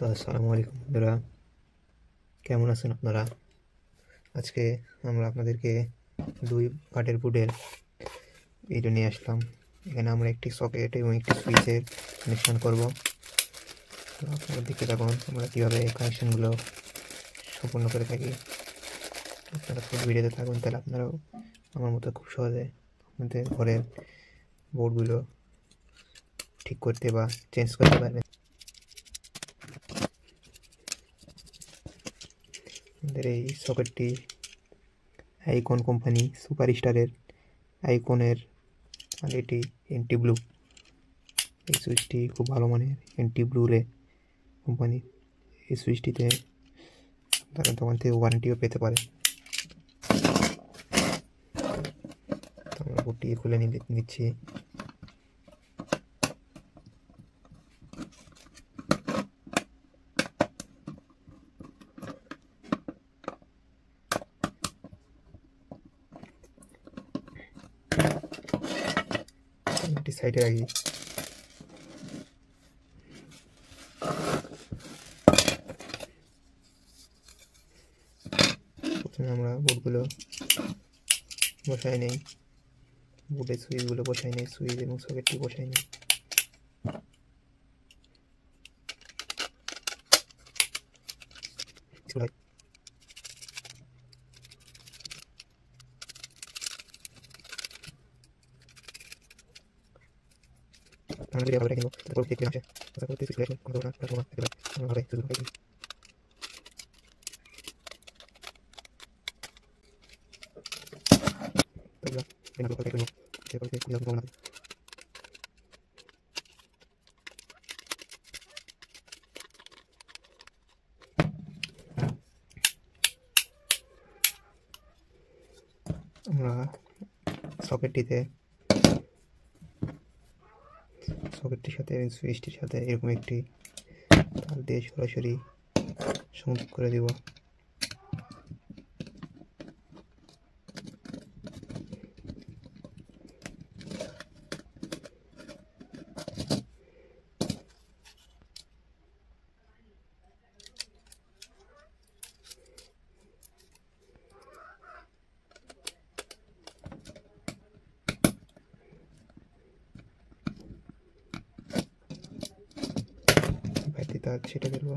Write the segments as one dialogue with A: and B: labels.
A: তো আসসালামু আলাইকুম বন্ধুরা, কেমন আছেন আপনারা? আজকে আমরা আপনাদেরকে 2 কাঠের বোর্ডের ভিডিও নিয়ে আসলাম। এখানে আমরা একটি সকেট এবং একটি সুইচের কানেকশন করব। তো আপনারা দেখতে থাকুন আমরা কীভাবে এই কানেকশনগুলো সম্পূর্ণ করে থাকি। আপনারা ফুল ভিডিওতে থাকুন, তাহলে আপনারাও আমার মতো খুব সহজে আপনাদের ঘরের বোর্ডগুলো ঠিক করতে বা চেঞ্জ করতে পারবেন। আমাদের এই সকেটটি আইকন কোম্পানি সুপারস্টারের আইকনের, আর এটি এনটি ব্লু। এই সুইচটি খুব ভালো মানের এনটি ব্লু রে কোম্পানি। এই সুইচটিতে আপনারা দোকান থেকে ওয়ারেন্টিও পেতে পারেন। আমরা বোর্ডটি খুলে নিচ্ছি। একটি সাইডে রাখি। প্রথমে আমরা বোর্ডগুলো বসাই নেই, বোর্ডের সুইচগুলো বসাই নেই, সুইচ এবং সকেটটি বসাই নেই। আমরা ভালো রাখবো, তারপর দেখতে আসে কথা বলতে সুইচ লাগাই কোন না তারপর দেখতে আমরা ভালো সুইচ লাগাই। তাহলে এর উপর থেকে তারপর দেখতে যাবো না। আমরা সকেটটির সাথে সুইচটির সাথে এরকম একটি তার দিয়ে সরাসরি সংযোগ করে দিব। তার ছেটে দেবো।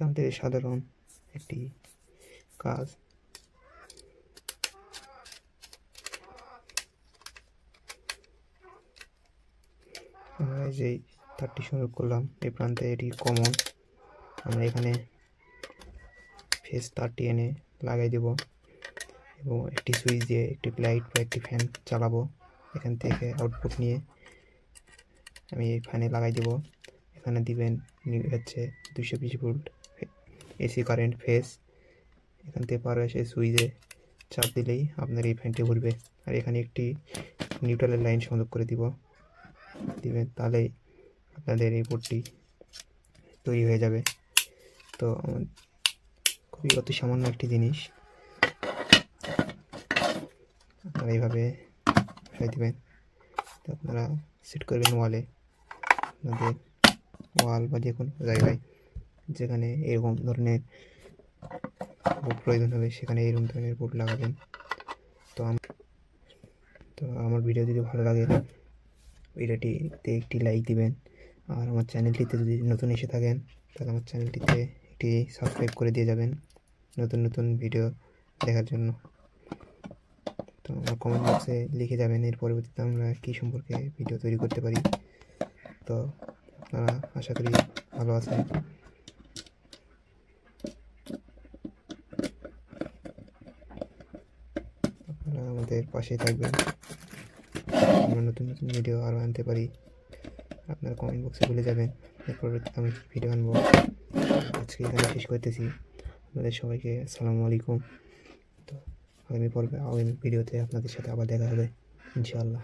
A: আমাদের সাধারণ একটি কাজ। আমরা যেই তারটি সংযোগ করলাম এই প্রান্তে, এটি কমন। আমরা এখানে ফেস তারটি এনে লাগাই দেব এবং একটি সুইচ দিয়ে একটি লাইট বা একটি ফ্যান চালাবো। এখান থেকে আউটপুট নিয়ে আমি এই ফ্যানে লাগাই দেব। এখানে দিবেন হচ্ছে 220 ভোল্ট এসি কারেন্ট ফেস। এখান থেকে পার এসে সুইচে চাপ দিলেই আপনার এই ফ্যানটি ঘুরবে। আর এখানে একটি নিউট্রালের লাইন সংযোগ করে দিবেন, তাহলেই আপনাদের এই বোর্ডটি তৈরি হয়ে যাবে। তো খুবই অতি সামান্য একটি জিনিস, আপনারা এইভাবে বসাই দেবেন। তো আপনারা সেট করবেন ওয়ালে, আপনাদের ওয়াল বা যে কোনো জায়গায় যেখানে এরকম ধরনের বোর্ড প্রয়োজন হবে সেখানে এরকম ধরনের বোর্ড লাগাবেন। তো আমার ভিডিও যদি ভালো লাগে ভিডিওটিতে একটি লাইক দিবেন। আর আমার চ্যানেলটিতে যদি নতুন এসে থাকেন তাহলে আমার চ্যানেলটিতে একটি সাবস্ক্রাইব করে দিয়ে যাবেন নতুন নতুন ভিডিও দেখার জন্য। তো আমার কমেন্ট বক্সে লিখে যাবেন এর পরবর্তীতে আমরা কী সম্পর্কে ভিডিও তৈরি করতে পারি। তো আপনারা আশা করি ভালো আছেন। আপনারা আমাদের পাশে থাকবেন, আমরা নতুন নতুন ভিডিও আরও আনতে পারি। আপনারা কমেন্ট বক্সে বলে যাবেন এর পরবর্তীতে আমি ভিডিও আনবো। আজকে এখানে শেষ করতেছি। আপনাদের সবাইকে আসসালামু আলাইকুম। তো আগামী ভিডিওতে আপনাদের সাথে আবার দেখা হবে ইনশাআল্লাহ।